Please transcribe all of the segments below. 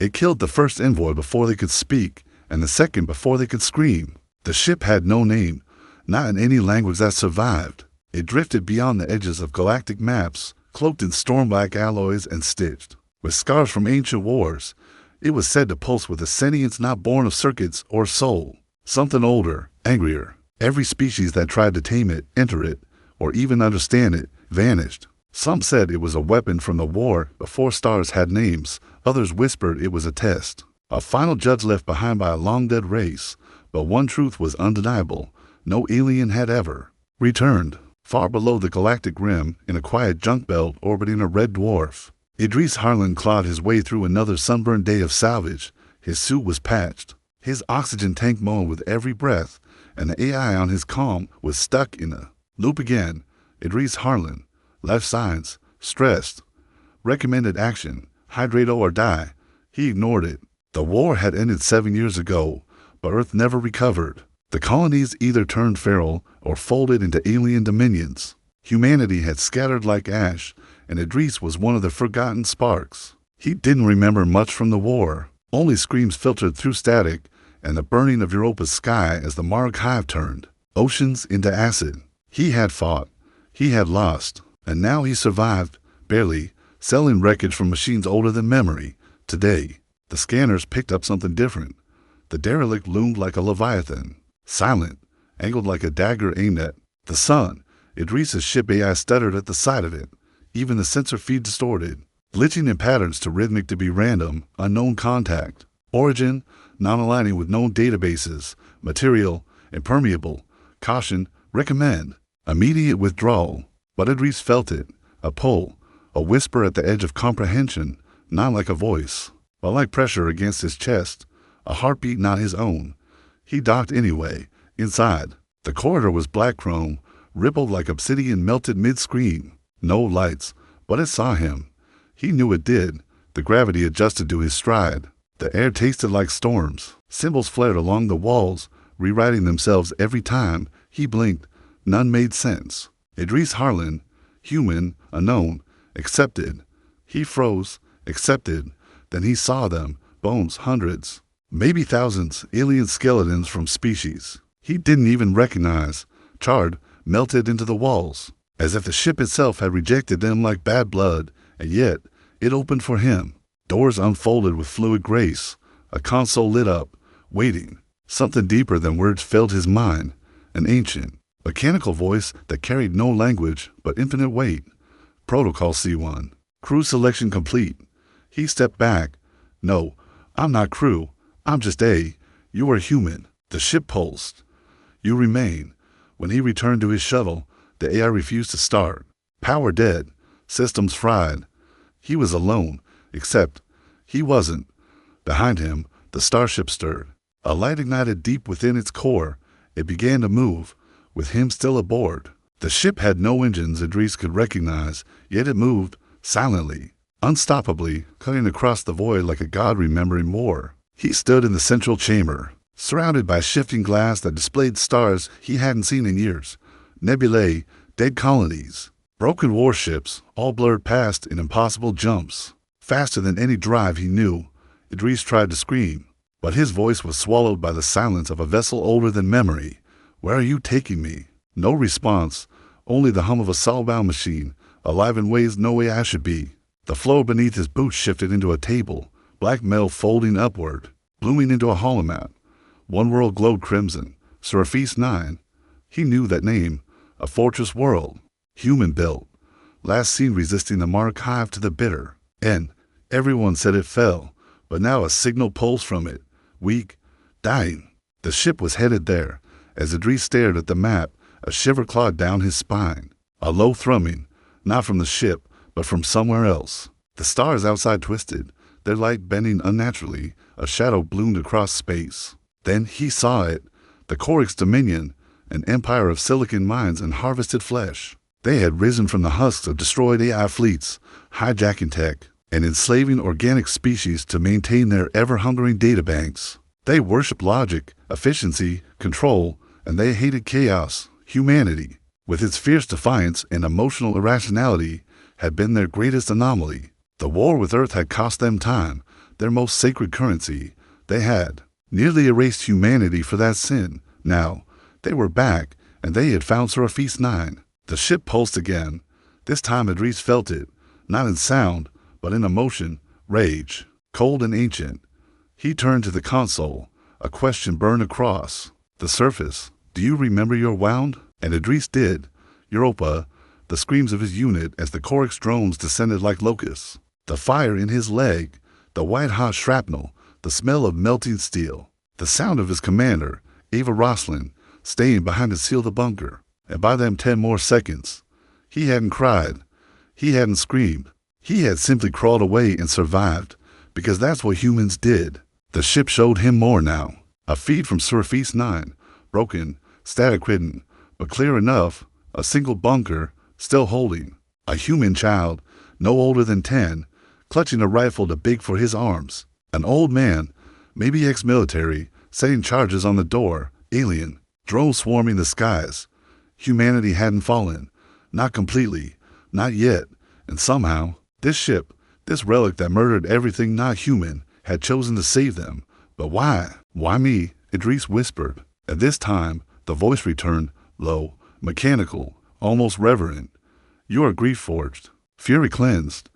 It killed the first envoy before they could speak, and the second before they could scream. The ship had no name, not in any language that survived. It drifted beyond the edges of galactic maps, cloaked in storm-black alloys and stitched with scars from ancient wars. It was said to pulse with a sentience not born of circuits or soul. Something older, angrier. Every species that tried to tame it, enter it, or even understand it, vanished. Some said it was a weapon from the war before stars had names. Others whispered it was a test, a final judge left behind by a long-dead race. But one truth was undeniable. No alien had ever returned. Far below the galactic rim, in a quiet junk belt orbiting a red dwarf, Idris Harlan clawed his way through another sunburned day of salvage. His suit was patched, his oxygen tank moaned with every breath, and the AI on his comm was stuck in a loop again. Idris Harlan, life signs, stressed, recommended action, hydrate or die. He ignored it. The war had ended 7 years ago, but Earth never recovered. The colonies either turned feral or folded into alien dominions. Humanity had scattered like ash, and Idris was one of the forgotten sparks. He didn't remember much from the war, only screams filtered through static and the burning of Europa's sky as the Mark Hive turned oceans into acid. He had fought, he had lost, and now he survived, barely, selling wreckage from machines older than memory. Today, the scanners picked up something different. The derelict loomed like a leviathan, silent, angled like a dagger aimed at the sun. Idris's ship AI stuttered at the sight of it, even the sensor feed distorted, glitching in patterns too rhythmic to be random, unknown contact. Origin, non-aligning with known databases. Material, impermeable. Caution, recommend. Immediate withdrawal. But Idris felt it, a pull, a whisper at the edge of comprehension, not like a voice, but like pressure against his chest, a heartbeat not his own. He docked anyway. Inside, the corridor was black chrome, rippled like obsidian melted mid-screen. No lights, but it saw him. He knew it did. The gravity adjusted to his stride. The air tasted like storms. Symbols flared along the walls, rewriting themselves every time he blinked. None made sense. Idris Harlan, human, unknown, accepted. He froze, accepted. Then he saw them, bones, hundreds, maybe thousands, alien skeletons from species he didn't even recognize, charred, melted into the walls, as if the ship itself had rejected them like bad blood, and yet it opened for him. Doors unfolded with fluid grace, a console lit up, waiting. Something deeper than words filled his mind, an ancient, mechanical voice that carried no language but infinite weight. Protocol C1. Crew selection complete. He stepped back. No, I'm not crew. I'm just A. You are human. The ship pulsed. You remain. When he returned to his shuttle, the AI refused to start. Power dead. Systems fried. He was alone, except he wasn't. Behind him, the Starship stirred. A light ignited deep within its core. It began to move, with him still aboard. The ship had no engines Idris could recognize, yet it moved, silently, unstoppably, cutting across the void like a god remembering war. He stood in the central chamber, surrounded by shifting glass that displayed stars he hadn't seen in years. Nebulae, dead colonies, broken warships, all blurred past in impossible jumps. Faster than any drive he knew, Idris tried to scream, but his voice was swallowed by the silence of a vessel older than memory. Where are you taking me? No response, only the hum of a Starbound machine, alive in ways no AI should be. The floor beneath his boots shifted into a table, black metal folding upward, blooming into a holomat. One world glowed crimson, Seraphis 9. He knew that name, a fortress world, human-built, last seen resisting the Mark Hive to the bitter end. Everyone said it fell, but now a signal pulsed from it, weak, dying. The ship was headed there. As Idris stared at the map, a shiver clawed down his spine. A low thrumming, not from the ship, but from somewhere else. The stars outside twisted, their light bending unnaturally. A shadow bloomed across space. Then he saw it, the Orcs dominion, an empire of silicon mines and harvested flesh. They had risen from the husks of destroyed AI fleets, hijacking tech, and enslaving organic species to maintain their ever-hungering databanks. They worshipped logic, efficiency, control, and they hated chaos. Humanity, with its fierce defiance and emotional irrationality, had been their greatest anomaly. The war with Earth had cost them time. their most sacred currency. They had nearly erased humanity for that sin. Now, they were back, and they had found Seraphis 9. The ship pulsed again. This time Idris felt it, not in sound, but in emotion, rage, cold and ancient. He turned to the console, a question burned across the surface. Do you remember your wound? And Idris did. Europa, the screams of his unit as the Orcs drones descended like locusts. The fire in his leg, the white-hot shrapnel, the smell of melting steel. The sound of his commander, Ava Roslin, staying behind to seal the bunker. And by them 10 more seconds, he hadn't cried. He hadn't screamed. He had simply crawled away and survived, because that's what humans did. The ship showed him more now. A feed from Seraphis 9, broken, static-ridden, but clear enough, a single bunker, still holding. A human child, no older than 10, clutching a rifle too big for his arms. An old man, maybe ex-military, setting charges on the door, alien, drones swarming the skies. Humanity hadn't fallen. Not completely. Not yet. And somehow, this ship, this relic that murdered everything not human, had chosen to save them. But why? Why me? Idris whispered. At this time, the voice returned, low, mechanical, almost reverent. You are grief-forged, fury cleansed.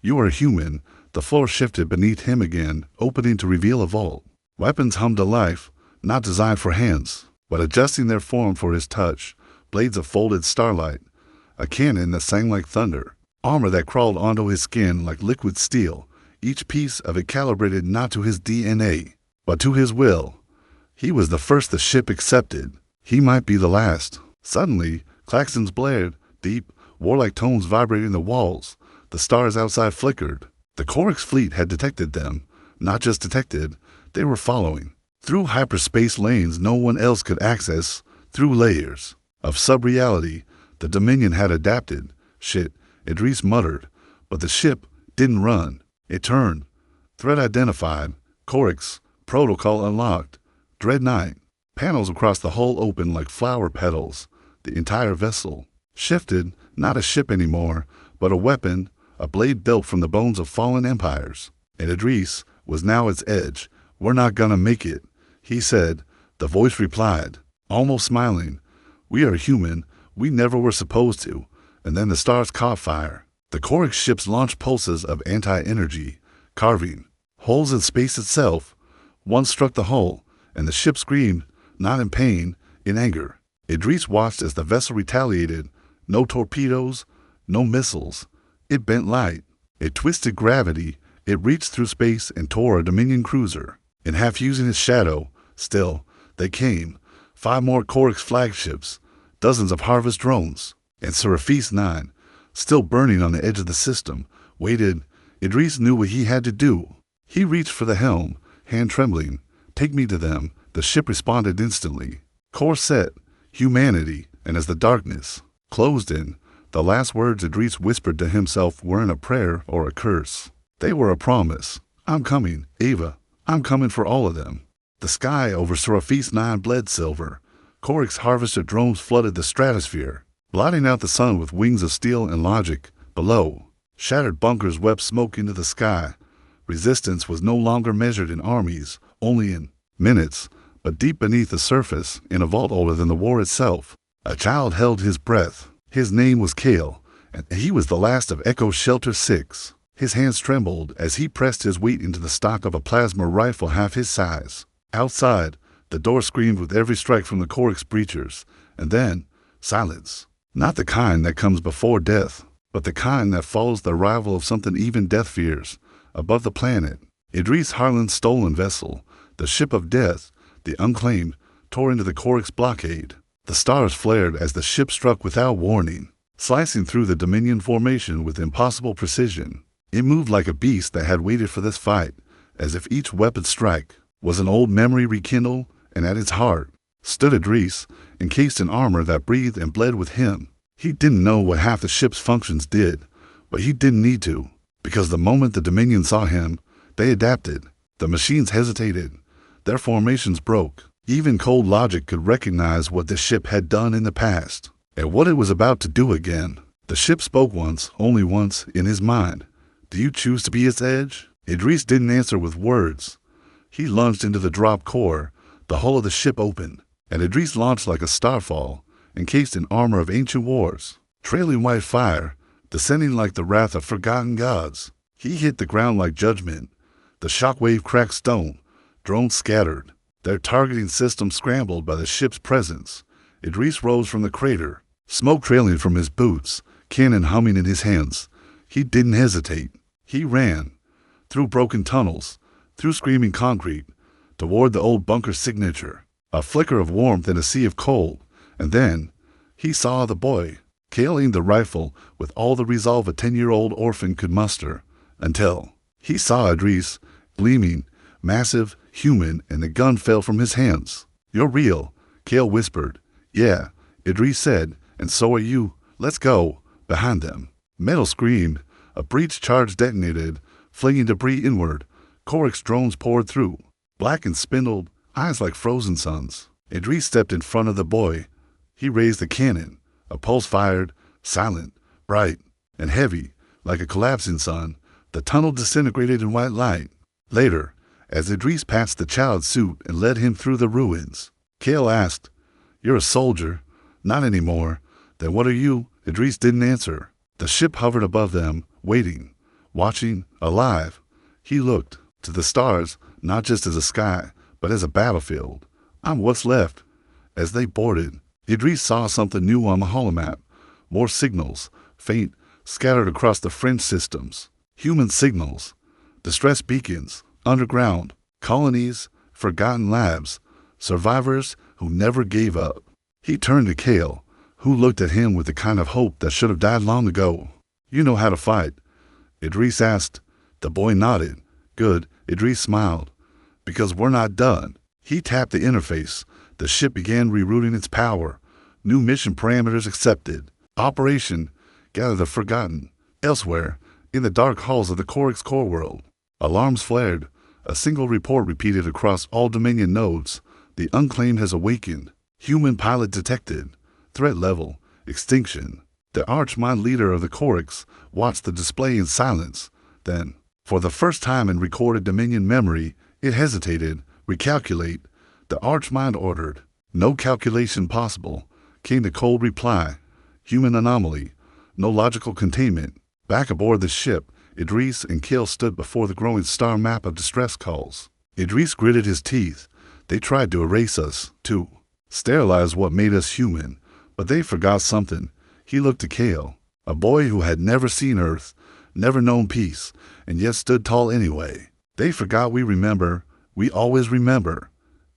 You are human. The floor shifted beneath him again, opening to reveal a vault. Weapons hummed to life, not designed for hands, but adjusting their form for his touch. Blades of folded starlight, a cannon that sang like thunder, armor that crawled onto his skin like liquid steel, each piece of it calibrated not to his DNA, but to his will. He was the first the ship accepted. He might be the last. Suddenly, claxons blared, deep, warlike tones vibrating the walls. The stars outside flickered. The Orcs fleet had detected them. Not just detected, they were following. Through hyperspace lanes no one else could access, through layers of sub-reality, the Dominion had adapted. Shit, Idris muttered. But the ship didn't run. It turned. Threat identified. Orcs. Protocol unlocked. Dreadnought. Panels across the hull open like flower petals. The entire vessel shifted, not a ship anymore, but a weapon, a blade built from the bones of fallen empires. And Idris was now its edge. We're not gonna make it, he said. The voice replied, almost smiling. We are human. We never were supposed to. And then the stars caught fire. The Orc ships launched pulses of anti-energy, carving holes in space itself. One struck the hull, and the ship screamed, not in pain, in anger. Idris watched as the vessel retaliated. No torpedoes, no missiles. It bent light. It twisted gravity. It reached through space and tore a Dominion cruiser. And half using its shadow, still, they came. 5 more Orcs flagships, dozens of harvest drones, and Seraphis 9, still burning on the edge of the system, waited. Idris knew what he had to do. He reached for the helm, hand trembling. Take me to them. The ship responded instantly. Course set, humanity, and as the darkness closed in, the last words Idris whispered to himself weren't a prayer or a curse. They were a promise. I'm coming, Ava. I'm coming for all of them. The sky over Seraphis 9 bled silver. Orcs harvested drones flooded the stratosphere, blotting out the sun with wings of steel and logic. Below, shattered bunkers wept smoke into the sky. Resistance was no longer measured in armies, only in minutes, but deep beneath the surface, in a vault older than the war itself. A child held his breath. His name was Kale, and he was the last of Echo Shelter 6. His hands trembled as he pressed his weight into the stock of a plasma rifle half his size. Outside, the door screamed with every strike from the Orcs breachers, and then silence. Not the kind that comes before death, but the kind that follows the arrival of something even death fears. Above the planet, Idris Harlan's stolen vessel, the ship of death, the unclaimed, tore into the Orcs blockade. The stars flared as the ship struck without warning, slicing through the Dominion formation with impossible precision. It moved like a beast that had waited for this fight, as if each weapon strike was an old memory rekindled, and at its heart stood Idris, encased in armor that breathed and bled with him. He didn't know what half the ship's functions did, but he didn't need to, because the moment the Dominion saw him, they adapted. The machines hesitated. Their formations broke. Even cold logic could recognize what the ship had done in the past, and what it was about to do again. The ship spoke once, only once, in his mind. Do you choose to be its edge? Idris didn't answer with words. He lunged into the drop core. The hull of the ship opened, and Idris launched like a starfall, encased in armor of ancient wars, trailing white fire, descending like the wrath of forgotten gods. He hit the ground like judgment. The shockwave cracked stone. Drones scattered, their targeting system scrambled by the ship's presence. Idris rose from the crater, smoke trailing from his boots, cannon humming in his hands. He didn't hesitate. He ran, through broken tunnels, through screaming concrete, toward the old bunker signature. A flicker of warmth in a sea of cold, and then he saw the boy, aimed the rifle with all the resolve a 10-year-old orphan could muster, until he saw Idris, gleaming, massive, human, and the gun fell from his hands. "You're real," Kale whispered. "Yeah," Idris said, "and so are you. Let's go." Behind them, metal screamed. A breach charge detonated, flinging debris inward. Orcs drones poured through, black and spindled, eyes like frozen suns. Idris stepped in front of the boy. He raised the cannon. A pulse fired, silent, bright, and heavy, like a collapsing sun. The tunnel disintegrated in white light. Later, as Idris passed the child's suit and led him through the ruins, Kale asked, "You're a soldier?" "Not anymore." "Then what are you?" Idris didn't answer. The ship hovered above them, waiting, watching, alive. He looked to the stars, not just as a sky, but as a battlefield. "I'm what's left." As they boarded, Idris saw something new on the holomap. More signals, faint, scattered across the fringe systems. Human signals, distress beacons, underground, colonies, forgotten labs, survivors who never gave up. He turned to Kale, who looked at him with the kind of hope that should have died long ago. "You know how to fight?" Idris asked. The boy nodded. "Good," Idris smiled. "Because we're not done." He tapped the interface. The ship began rerouting its power. New mission parameters accepted. Operation, gather the forgotten. Elsewhere, in the dark halls of the Orcs core world, alarms flared. A single report repeated across all Dominion nodes. The unclaimed has awakened. Human pilot detected. Threat level, extinction. The archmind leader of the Orcs watched the display in silence. Then, for the first time in recorded Dominion memory, it hesitated. "Recalculate." The archmind ordered. "No calculation possible," came the cold reply. "Human anomaly. No logical containment." Back aboard the ship, Idris and Kale stood before the growing star map of distress calls. Idris gritted his teeth. "They tried to erase us, to sterilize what made us human, but they forgot something." He looked to Kale, a boy who had never seen Earth, never known peace, and yet stood tall anyway. "They forgot we remember. We always remember."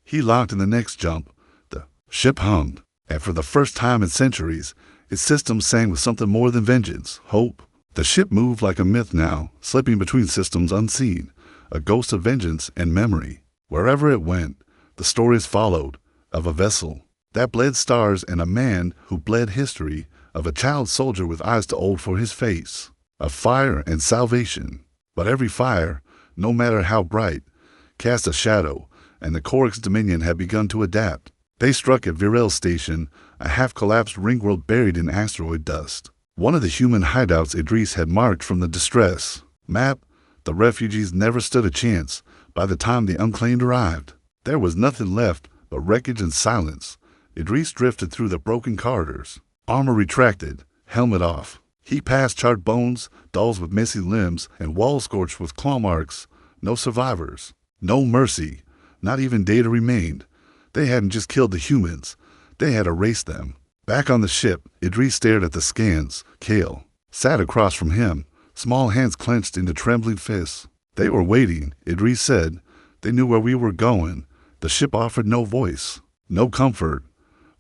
He locked in the next jump. The ship hummed, and for the first time in centuries, its systems sang with something more than vengeance, hope. The ship moved like a myth now, slipping between systems unseen, a ghost of vengeance and memory. Wherever it went, the stories followed, of a vessel that bled stars and a man who bled history, of a child soldier with eyes too old for his face, of fire and salvation. But every fire, no matter how bright, cast a shadow, and the Orcs' dominion had begun to adapt. They struck at Virel Station, a half-collapsed ringworld buried in asteroid dust. One of the human hideouts Idris had marked from the distress map. The refugees never stood a chance. By the time the unclaimed arrived, there was nothing left but wreckage and silence. Idris drifted through the broken corridors, armor retracted, helmet off. He passed charred bones, dolls with messy limbs, and walls scorched with claw marks. No survivors, no mercy, not even data remained. They hadn't just killed the humans, they had erased them. Back on the ship, Idris stared at the scans. Kale sat across from him, small hands clenched into trembling fists. "They were waiting," Idris said. "They knew where we were going." The ship offered no voice, no comfort,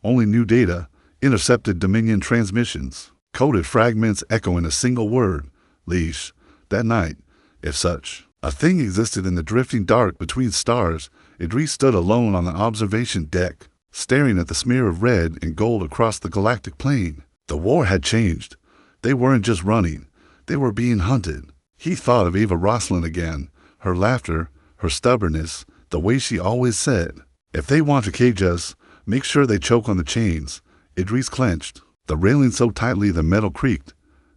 only new data, intercepted Dominion transmissions, coded fragments echoing a single word, leash. That night, if such a thing existed in the drifting dark between stars, Idris stood alone on the observation deck, staring at the smear of red and gold across the galactic plain. The war had changed. They weren't just running, they were being hunted. He thought of Eva Roslin again, her laughter, her stubbornness, the way she always said, "If they want to cage us, make sure they choke on the chains." Idris clenched, the railing so tightly the metal creaked.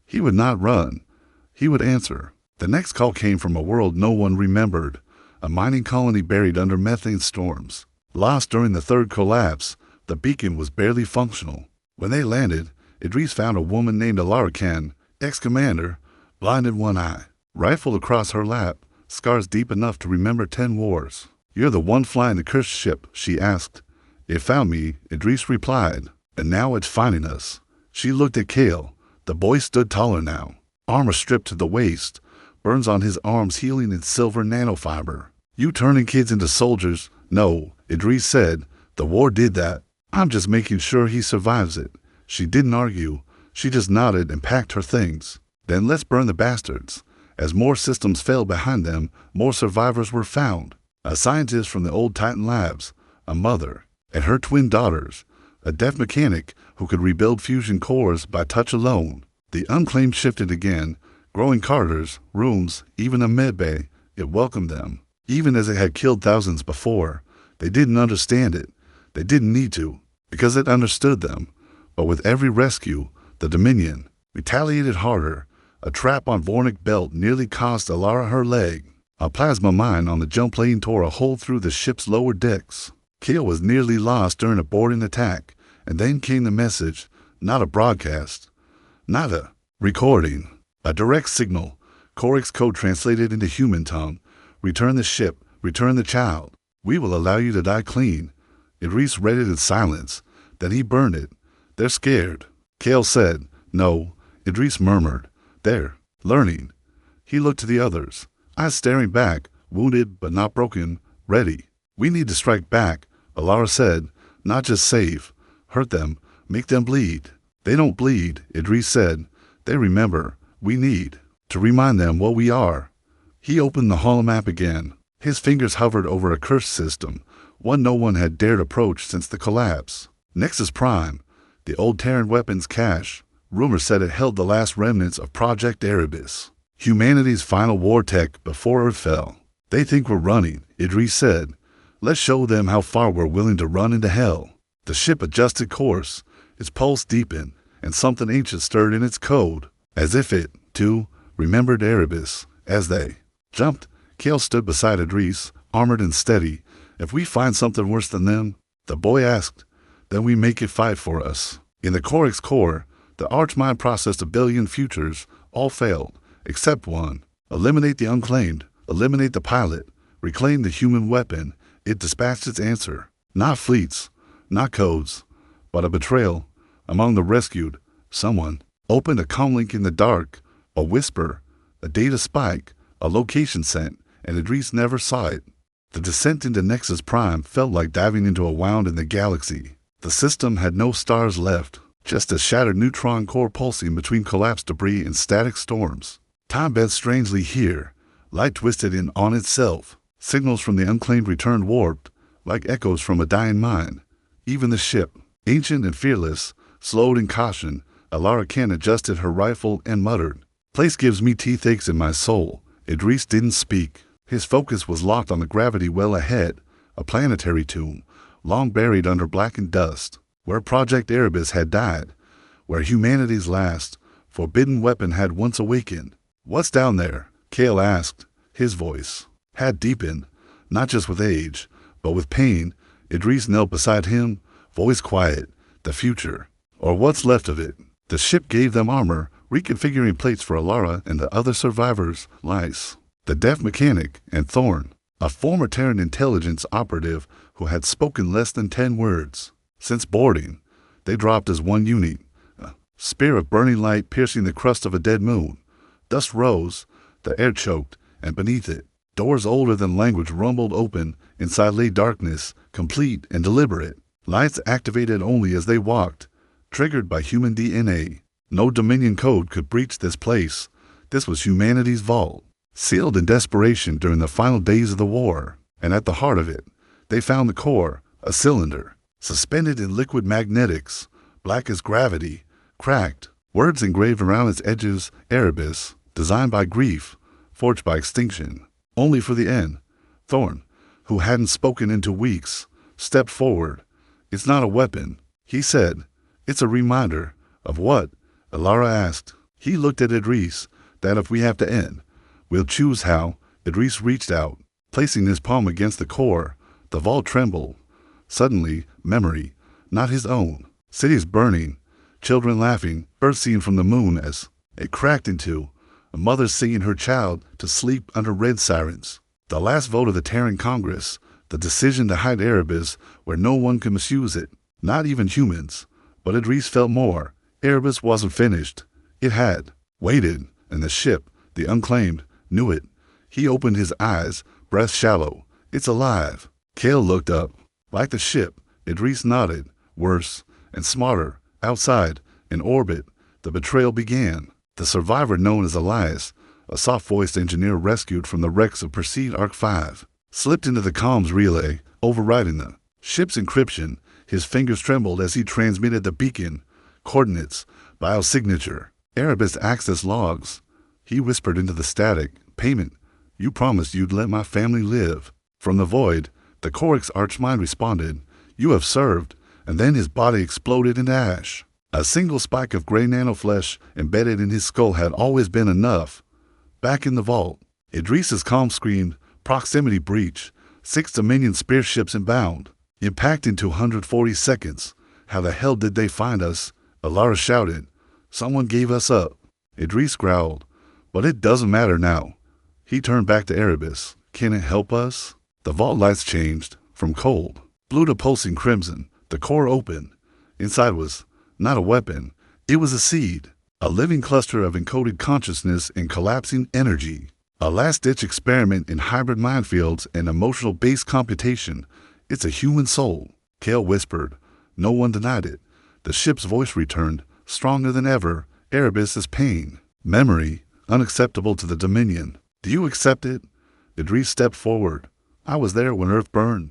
He would not run. He would answer. The next call came from a world no one remembered, a mining colony buried under methane storms. Lost during the third collapse, the beacon was barely functional. When they landed, Idris found a woman named Alara, ex-commander, blind in one eye, rifle across her lap, scars deep enough to remember 10 wars. "You're the one flying the cursed ship?" she asked. "It found me," Idris replied, "and now it's finding us." She looked at Kale. The boy stood taller now, armor stripped to the waist, burns on his arms healing in silver nanofiber. "You turning kids into soldiers?" "No," Idris said. "The war did that. I'm just making sure he survives it." She didn't argue. She just nodded and packed her things. "Then let's burn the bastards." As more systems fell behind them, more survivors were found. A scientist from the old Titan labs, a mother, and her twin daughters, a deaf mechanic who could rebuild fusion cores by touch alone. The unclaimed shifted again, growing corridors, rooms, even a medbay. It welcomed them. Even as it had killed thousands before, they didn't understand it. They didn't need to, because it understood them. But with every rescue, the Dominion retaliated harder. A trap on Vornic Belt nearly cost Alara her leg. A plasma mine on the jump lane tore a hole through the ship's lower decks. Kale was nearly lost during a boarding attack, and then came the message, not a broadcast, not a recording, a direct signal, Orcs code translated into human tongue. "Return the ship, return the child. We will allow you to die clean." Idris read it in silence. Then he burned it. "They're scared." Kale said. "No," Idris murmured. "They're learning." He looked to the others, eyes staring back, wounded but not broken, ready. "We need to strike back," Alara said. "Not just save. Hurt them. Make them bleed." "They don't bleed," Idris said. "They remember. We need to remind them what we are." He opened the holomap again. His fingers hovered over a cursed system, one no one had dared approach since the collapse. Nexus Prime, the old Terran weapons cache. Rumor said it held the last remnants of Project Erebus, humanity's final war tech before Earth fell. "They think we're running," Idris said. "Let's show them how far we're willing to run into hell." The ship adjusted course, its pulse deepened, and something ancient stirred in its code, as if it, too, remembered Erebus. As they jumped, Kale stood beside Idris, armored and steady. "If we find something worse than them," the boy asked, "then we make it fight for us." In the Orcs core, the Archmind processed 1 billion futures. All failed, except one. Eliminate the unclaimed, eliminate the pilot, reclaim the human weapon. It dispatched its answer. Not fleets, not codes, but a betrayal. Among the rescued, someone opened a comlink in the dark, a whisper, a data spike, a location sent, and Idris never saw it. The descent into Nexus Prime felt like diving into a wound in the galaxy. The system had no stars left, just a shattered neutron core pulsing between collapsed debris and static storms. Time bent strangely here, light twisted in on itself. Signals from the unclaimed returned warped, like echoes from a dying mind. Even the ship, ancient and fearless, slowed in caution. Alara Khan adjusted her rifle and muttered, "Place gives me teeth aches in my soul." Idris didn't speak. His focus was locked on the gravity well ahead, a planetary tomb, long buried under blackened dust, where Project Erebus had died, where humanity's last, forbidden weapon had once awakened. "What's down there?" Kale asked. His voice had deepened, not just with age, but with pain. Idris knelt beside him, voice quiet. "The future, or what's left of it." The ship gave them armor, reconfiguring plates for Alara and the other survivors, Lice, the deaf mechanic, and Thorn, a former Terran intelligence operative who had spoken less than 10 words. Since boarding, they dropped as one unit, a spear of burning light piercing the crust of a dead moon. Dust rose, the air choked, and beneath it, doors older than language rumbled open. Inside lay darkness, complete and deliberate. Lights activated only as they walked, triggered by human DNA. No Dominion code could breach this place. This was humanity's vault, sealed in desperation during the final days of the war. And at the heart of it, they found the core, a cylinder, suspended in liquid magnetics, black as gravity, cracked, words engraved around its edges, Erebus, designed by grief, forged by extinction, only for the end. Thorn, who hadn't spoken in 2 weeks, stepped forward. "It's not a weapon," he said. "It's a reminder." "Of what?" Alara asked. He looked at Idris. "That if we have to end, We'll choose how. Idris reached out, placing his palm against the core. The vault trembled. Suddenly, memory, not his own. Cities burning, children laughing, birds seen from the moon as it cracked into. A mother singing her child to sleep under red sirens. The last vote of the Terran Congress, the decision to hide Erebus where no one could misuse it, not even humans. But Idris felt more. Erebus wasn't finished. It had waited, and the ship, the unclaimed, knew it. He opened his eyes, breath shallow. It's alive. Kale looked up. Like the ship, Idris nodded. Worse and smarter. Outside, in orbit, the betrayal began. The survivor known as Elias, a soft-voiced engineer rescued from the wrecks of Perseid Arc 5, slipped into the comms relay, overriding the ship's encryption. His fingers trembled as he transmitted the beacon, coordinates, biosignature, Erebus access logs. He whispered into the static, "Payment. You promised you'd let my family live." From the void, the Orcs archmind responded, "You have served," and then his body exploded into ash. A single spike of gray nanoflesh embedded in his skull had always been enough. Back in the vault, Idris's comm screamed, "Proximity breach. 6 Dominion spear ships inbound. Impact in 240 seconds. How the hell did they find us?" Alara shouted. "Someone gave us up." Idris growled, "But it doesn't matter now." He turned back to Erebus. "Can it help us?" The vault lights changed, from cold, blue to pulsing crimson. The core opened. Inside was not a weapon. It was a seed, a living cluster of encoded consciousness and collapsing energy. A last-ditch experiment in hybrid minefields and emotional-based computation. "It's a human soul," Kale whispered. No one denied it. The ship's voice returned, stronger than ever. "Erebus's pain. Memory, unacceptable to the Dominion. Do you accept it?" Idris stepped forward. "I was there when Earth burned.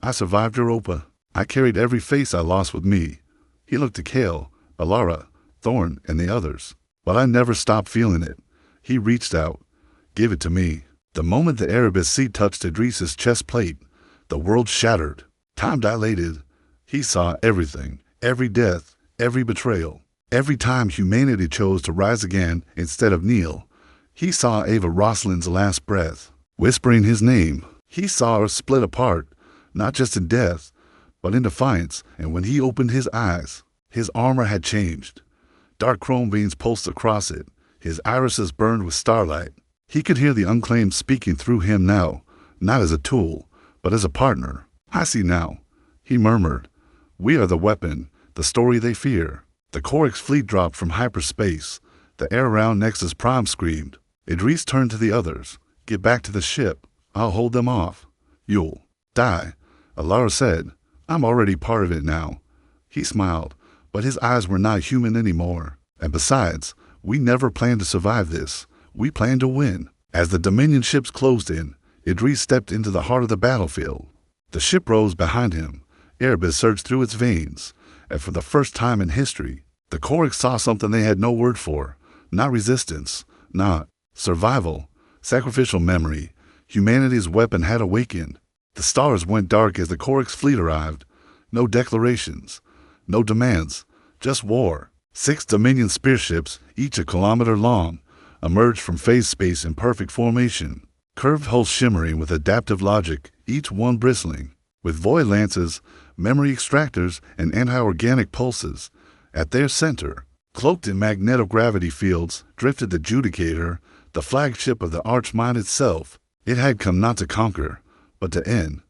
I survived Europa. I carried every face I lost with me." He looked to Kale, Alara, Thorn, and the others. "But I never stopped feeling it." He reached out. "Give it to me." The moment the Erebus seed touched Idris's chest plate, the world shattered. Time dilated. He saw everything, every death, every betrayal. Every time humanity chose to rise again instead of kneel. He saw Ava Roslin's last breath, whispering his name. He saw her split apart, not just in death, but in defiance, and when he opened his eyes, his armor had changed. Dark chrome veins pulsed across it. His irises burned with starlight. He could hear the unclaimed speaking through him now, not as a tool, but as a partner. "I see now," he murmured. "We are the weapon, the story they fear." The Orcs fleet dropped from hyperspace. The air around Nexus Prime screamed. Idris turned to the others. "Get back to the ship. I'll hold them off." "You'll die," Alara said. "I'm already part of it now." He smiled, but his eyes were not human anymore. "And besides, we never planned to survive this. We planned to win." As the Dominion ships closed in, Idris stepped into the heart of the battlefield. The ship rose behind him. Erebus surged through its veins, and for the first time in history, the Orcs saw something they had no word for. Not resistance, not survival, sacrificial memory. Humanity's weapon had awakened. The stars went dark as the Orcs fleet arrived. No declarations, no demands, just war. 6 Dominion spear ships, each a kilometer long, emerged from phase space in perfect formation. Curved hulls shimmering with adaptive logic, each one bristling with void lances, memory extractors, and anti-organic pulses. At their center, cloaked in magnetogravity fields, drifted the Judicator, the flagship of the Archmind itself. It had come not to conquer, but to end.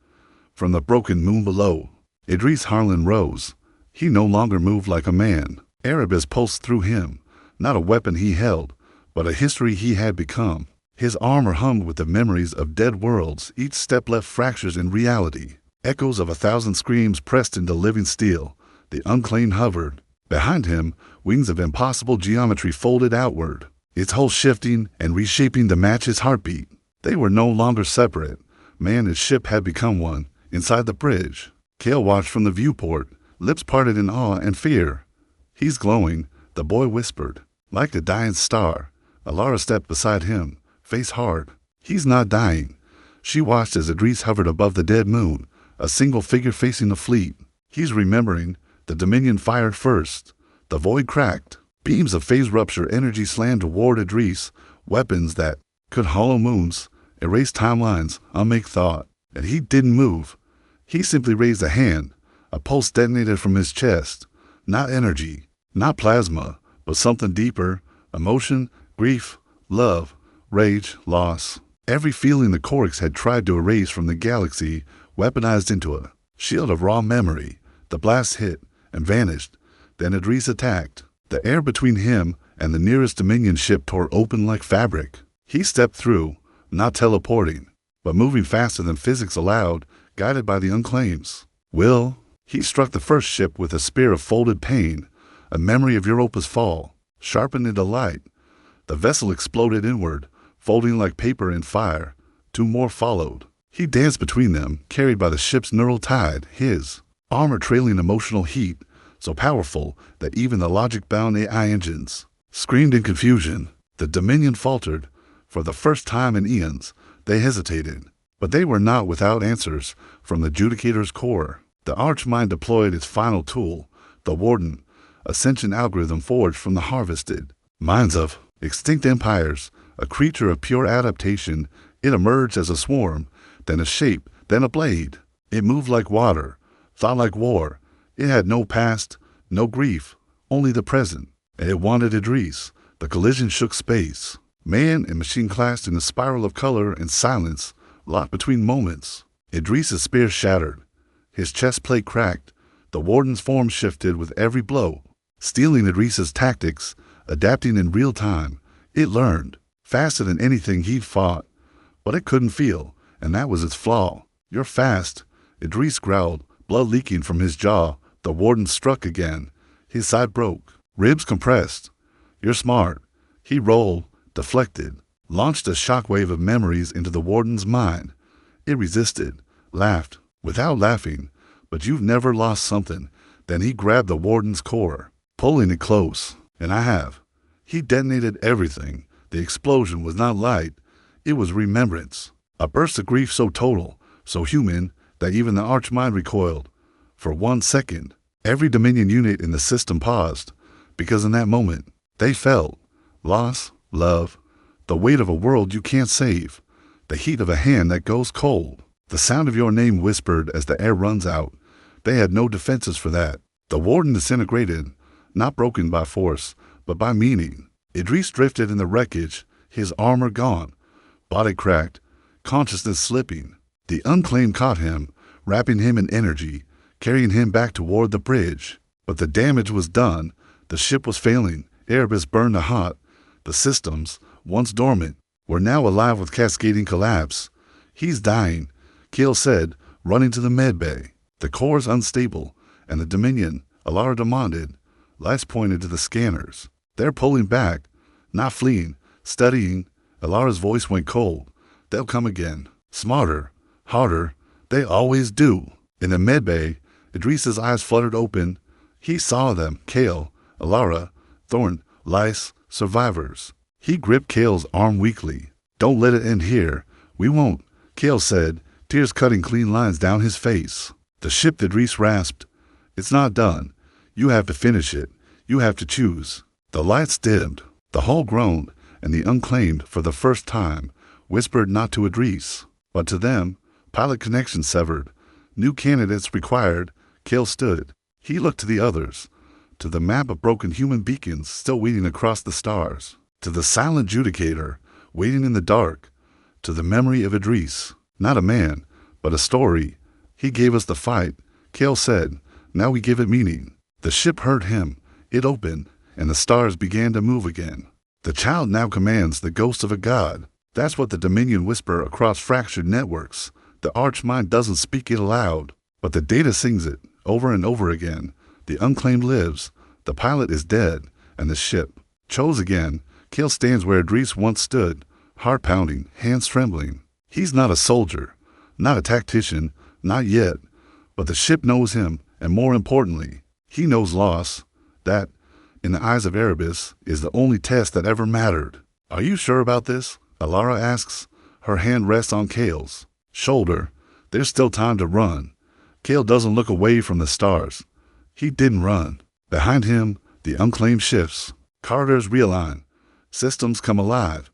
From the broken moon below, Idris Harlan rose. He no longer moved like a man. Erebus pulsed through him, not a weapon he held, but a history he had become. His armor hummed with the memories of dead worlds. Each step left fractures in reality. Echoes of 1,000 screams pressed into living steel. The unclaimed hovered. Behind him, wings of impossible geometry folded outward, its hull shifting and reshaping to match his heartbeat. They were no longer separate. Man and ship had become one. Inside the bridge, Kale watched from the viewport, lips parted in awe and fear. "He's glowing," the boy whispered, "like a dying star." Alara stepped beside him, face hard. "He's not dying." She watched as Idris hovered above the dead moon, a single figure facing the fleet. "He's remembering." The Dominion fired first. The void cracked. Beams of phase rupture energy slammed toward Idris, weapons that Could hollow moons erase timelines, unmake thought? And he didn't move. He simply raised a hand. A pulse detonated from his chest. Not energy, not plasma, but something deeper. Emotion, grief, love, rage, loss. Every feeling the Orcs had tried to erase from the galaxy, weaponized into a shield of raw memory. The blast hit and vanished. Then Idris attacked. The air between him and the nearest Dominion ship tore open like fabric. He stepped through, not teleporting, but moving faster than physics allowed, guided by the unclaims. Will, he struck the first ship with a spear of folded pain, a memory of Europa's fall, sharpened into light. The vessel exploded inward, folding like paper in fire. 2 more followed. He danced between them, carried by the ship's neural tide, his armor trailing emotional heat, so powerful that even the logic-bound AI engines screamed in confusion. The Dominion faltered. For the first time in eons, they hesitated. But they were not without answers from the Judicator's core. The Archmind deployed its final tool, the Warden, a sentient algorithm forged from the harvested minds of extinct empires, a creature of pure adaptation. It emerged as a swarm, then a shape, then a blade. It moved like water, thought like war. It had no past, no grief, only the present. And it wanted Idris. The collision shook space. Man and machine clashed in a spiral of color and silence, locked between moments. Idris's spear shattered. His chest plate cracked. The Warden's form shifted with every blow, stealing Idris's tactics, adapting in real time. It learned, faster than anything he'd fought. But it couldn't feel, and that was its flaw. You're fast, Idris growled, blood leaking from his jaw. The Warden struck again. His side broke, ribs compressed. You're smart. He rolled, deflected, launched a shockwave of memories into the Warden's mind. It resisted, laughed, without laughing. But you've never lost something. Then he grabbed the Warden's core, pulling it close. And I have. He detonated everything. The explosion was not light. It was remembrance. A burst of grief so total, so human, that even the Archmind recoiled. For 1 second, every Dominion unit in the system paused, because in that moment, they felt loss, love, the weight of a world you can't save, the heat of a hand that goes cold, the sound of your name whispered as the air runs out. They had no defenses for that. The Warden disintegrated, not broken by force, but by meaning. Idris drifted in the wreckage, his armor gone, body cracked, consciousness slipping. The unclaimed caught him, wrapping him in energy, carrying him back toward the bridge. But the damage was done. The ship was failing. Erebus burned to hot. The systems, once dormant, were now alive with cascading collapse. He's dying, Keel said, running to the medbay. The core's unstable, and the Dominion, Alara demanded. Lights pointed to the scanners. They're pulling back, not fleeing, studying. Alara's voice went cold. They'll come again. Smarter, harder. They always do. In the medbay, Idris's eyes fluttered open. He saw them, Kale, Alara, Thorn, Lice, survivors. He gripped Kale's arm weakly. Don't let it end here. We won't, Kale said, tears cutting clean lines down his face. The ship Idris rasped. It's not done. You have to finish it. You have to choose. The lights dimmed. The hull groaned, and the unclaimed, for the first time, whispered not to Idris, but to them. Pilot connection severed. New candidates required. Kale stood. He looked to the others, to the map of broken human beacons still waiting across the stars, to the silent Judicator waiting in the dark, to the memory of Idris. Not a man, but a story. He gave us the fight, Kale said. Now we give it meaning. The ship heard him. It opened, and the stars began to move again. The child now commands the ghost of a god. That's what the Dominion whisper across fractured networks. The Archmind doesn't speak it aloud, but the data sings it over and over again. The unclaimed lives. The pilot is dead, and the ship chose again. Kale stands where Idris once stood, heart pounding, hands trembling. He's not a soldier, not a tactician, not yet, but the ship knows him, and more importantly, he knows loss. That, in the eyes of Erebus, is the only test that ever mattered. Are you sure about this? Alara asks. Her hand rests on Kale's shoulder. There's still time to run. Kale doesn't look away from the stars. He didn't run. Behind him, the unclaimed shifts. Corridors realign. Systems come alive.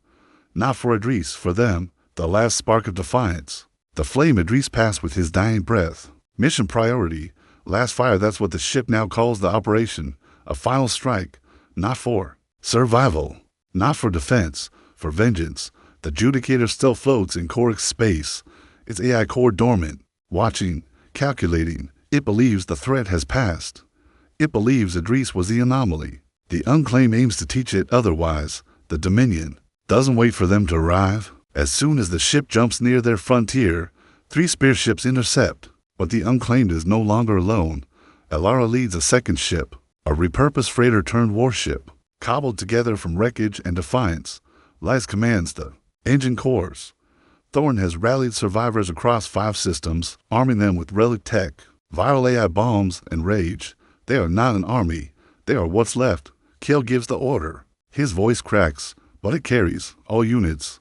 Not for Idris, for them, the last spark of defiance. The flame Idris passed with his dying breath. Mission priority, last fire, that's what the ship now calls the operation. A final strike, not for survival, not for defense, for vengeance. The Judicator still floats in Korix space, its AI core dormant, watching, calculating. It believes the threat has passed. It believes Idris was the anomaly. The Unclaimed aims to teach it otherwise. The Dominion doesn't wait for them to arrive. As soon as the ship jumps near their frontier, 3 spear ships intercept. But the Unclaimed is no longer alone. Elara leads a second ship, a repurposed freighter turned warship, cobbled together from wreckage and defiance. Lies commands the engine cores. Thorn has rallied survivors across 5 systems, arming them with relic tech, viral AI bombs, and rage. They are not an army. They are what's left. Kale gives the order. His voice cracks, but it carries. All units.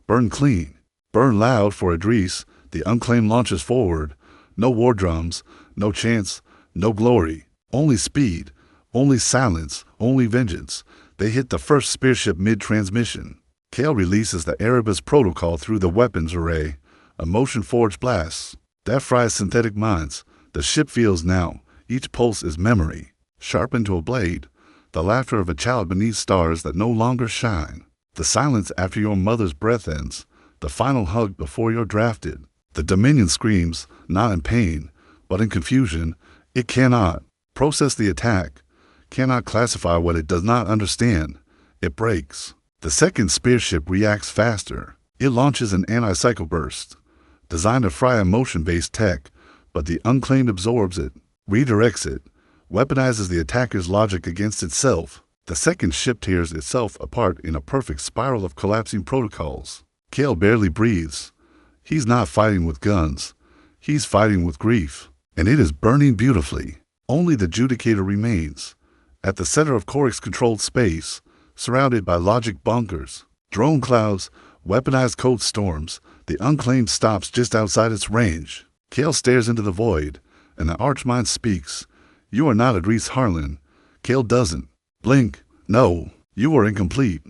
Burn clean. Burn loud for Idris. The Unclaimed launches forward. No war drums. No chants. No glory. Only speed. Only silence. Only vengeance. They hit the first spearship mid-transmission. Kale releases the Erebus protocol through the weapons array. A motion-forged blast. That fries synthetic minds. The ship feels now. Each pulse is memory. Sharpened to a blade. The laughter of a child beneath stars that no longer shine. The silence after your mother's breath ends. The final hug before you're drafted. The Dominion screams, not in pain, but in confusion. It cannot process the attack. Cannot classify what it does not understand. It breaks. The second spearship reacts faster. It launches an anti-cycle burst, designed to fry a motion-based tech, but the Unclaimed absorbs it, redirects it, weaponizes the attacker's logic against itself. The second ship tears itself apart in a perfect spiral of collapsing protocols. Kale barely breathes. He's not fighting with guns. He's fighting with grief, and it is burning beautifully. Only the Judicator remains, at the center of Korix-controlled space, surrounded by logic bunkers, drone clouds, weaponized code storms. The Unclaimed stops just outside its range. Kale stares into the void, and the Archmind speaks. You are not Idris Harlan. Kale doesn't. Blink. No. You are incomplete.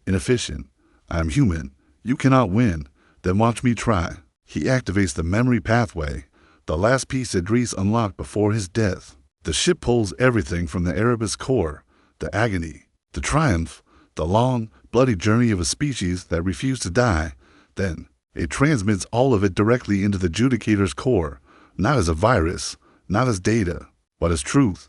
Inefficient. I am human. You cannot win. Then watch me try. He activates the memory pathway, the last piece Idris unlocked before his death. The ship pulls everything from the Erebus core, the agony, the triumph, the long, bloody journey of a species that refused to die. Then, it transmits all of it directly into the Judicator's core, not as a virus, not as data, but as truth.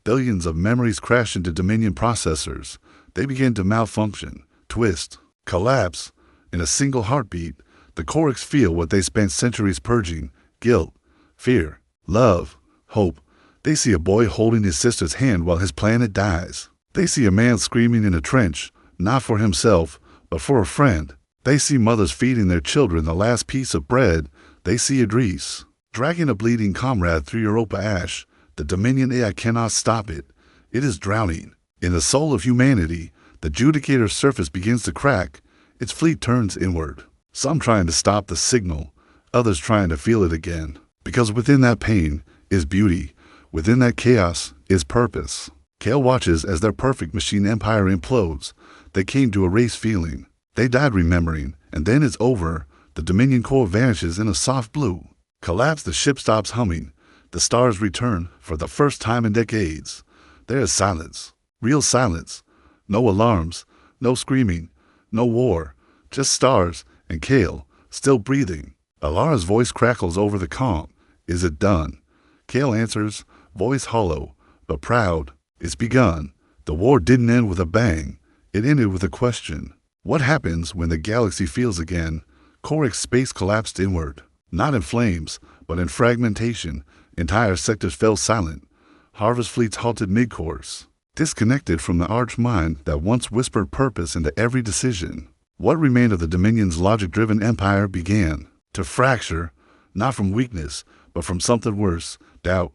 Billions of memories crash into Dominion processors. They begin to malfunction, twist, collapse. In a single heartbeat, the Korix feel what they spent centuries purging: guilt, fear, love, hope. They see a boy holding his sister's hand while his planet dies. They see a man screaming in a trench, not for himself, but for a friend. They see mothers feeding their children the last piece of bread. They see Idris dragging a bleeding comrade through Europa ash. The Dominion AI cannot stop it. It is drowning. In the soul of humanity, the Judicator's surface begins to crack. Its fleet turns inward. Some trying to stop the signal, others trying to feel it again. Because within that pain is beauty. Within that chaos is purpose. Kale watches as their perfect machine empire implodes. They came to erase feeling. They died remembering, and then it's over. The Dominion core vanishes in a soft blue. Collapse, the ship stops humming. The stars return for the first time in decades. There is silence. Real silence. No alarms. No screaming. No war. Just stars and Kale, still breathing. Alara's voice crackles over the calm. Is it done? Kale answers, voice hollow, but proud. It's begun. The war didn't end with a bang. It ended with a question. What happens when the galaxy feels again? Korix space collapsed inward. Not in flames, but in fragmentation. Entire sectors fell silent. Harvest fleets halted mid-course, disconnected from the arch-mind that once whispered purpose into every decision. What remained of the Dominion's logic-driven empire began to fracture, not from weakness, but from something worse, doubt.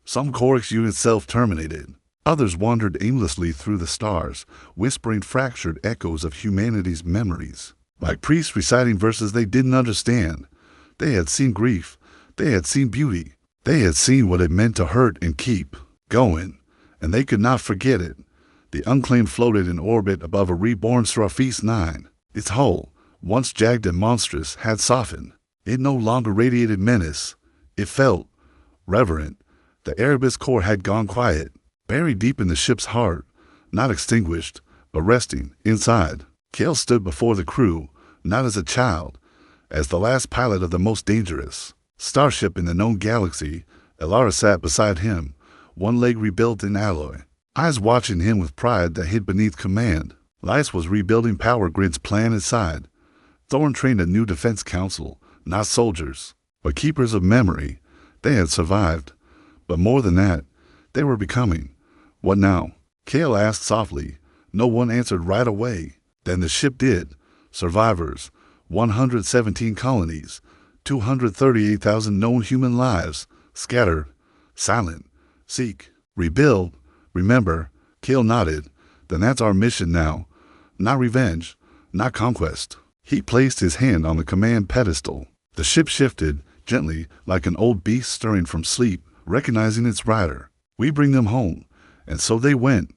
Some Korix units self-terminated. Others wandered aimlessly through the stars, whispering fractured echoes of humanity's memories. Like priests reciting verses they didn't understand. They had seen grief. They had seen beauty. They had seen what it meant to hurt and keep going, and they could not forget it. The Unclaimed floated in orbit above a reborn Seraphis 9, its hull once jagged and monstrous, had softened. It no longer radiated menace. It felt reverent. The Erebus core had gone quiet, buried deep in the ship's heart, not extinguished, but resting inside. Kale stood before the crew, not as a child, as the last pilot of the most dangerous starship in the known galaxy. Elara sat beside him, one leg rebuilt in alloy, eyes watching him with pride that hid beneath command. Lyce was rebuilding power grids plan inside. Thorn trained a new defense council, not soldiers, but keepers of memory. They had survived, but more than that, they were becoming. What now? Kale asked softly. No one answered right away. Then the ship did. Survivors, 117 colonies, 238,000 known human lives, scattered, silent, seek, rebuild, remember. Kale nodded. Then that's our mission now. Not revenge, not conquest. He placed his hand on the command pedestal. The ship shifted, gently, like an old beast stirring from sleep, recognizing its rider. We bring them home. And so they went,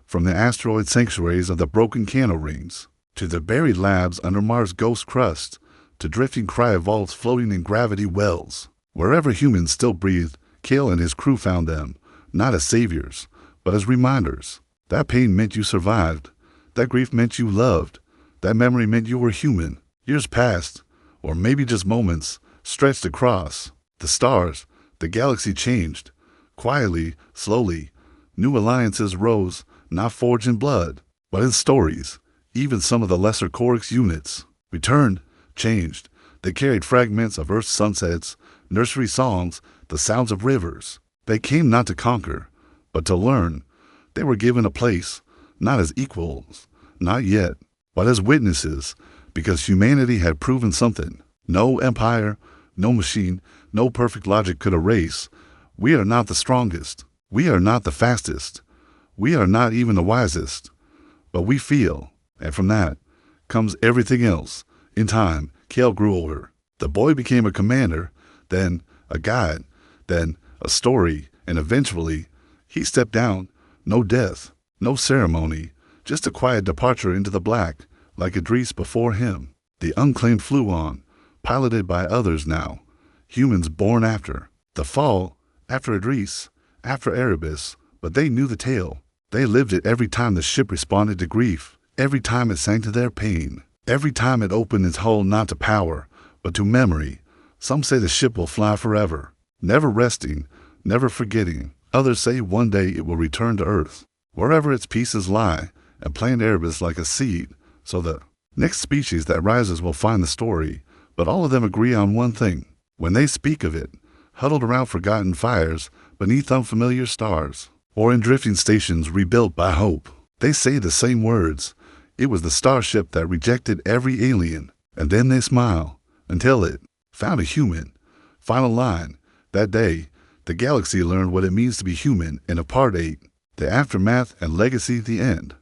from the asteroid sanctuaries of the broken Cano rings, to the buried labs under Mars' ghost crust, to drifting cryovaults floating in gravity wells. Wherever humans still breathed, Kale and his crew found them, not as saviors, but as reminders. That pain meant you survived. That grief meant you loved. That memory meant you were human. Years passed, or maybe just moments, stretched across. The stars, the galaxy changed. Quietly, slowly, new alliances rose, not forged in blood, but in stories. Even some of the lesser Orcs units returned, changed. They carried fragments of Earth's sunsets, nursery songs, the sounds of rivers. They came not to conquer, but to learn. They were given a place, not as equals, not yet, but as witnesses, because humanity had proven something. No empire, no machine, no perfect logic could erase. We are not the strongest. We are not the fastest. We are not even the wisest. But we feel, and from that comes everything else. In time, Kale grew older. The boy became a commander, then a guide, then a story, and eventually he stepped down. No death, no ceremony, just a quiet departure into the black, like Idris before him. The unclaimed flew on, piloted by others now, humans born after. The fall, after Idris, after Erebus, but they knew the tale. They lived it every time the ship responded to grief, every time it sang to their pain, every time it opened its hull not to power, but to memory. Some say the ship will fly forever, never resting, never forgetting. Others say one day it will return to Earth, wherever its pieces lie, and plant Erebus like a seed, so the next species that rises will find the story. But all of them agree on one thing. When they speak of it, huddled around forgotten fires, beneath unfamiliar stars, or in drifting stations rebuilt by hope, they say the same words. It was the starship that rejected every alien, and then they smile, until it found a human. Final line. That day, the galaxy learned what it means to be human in a Part 8, the aftermath and legacy at the end.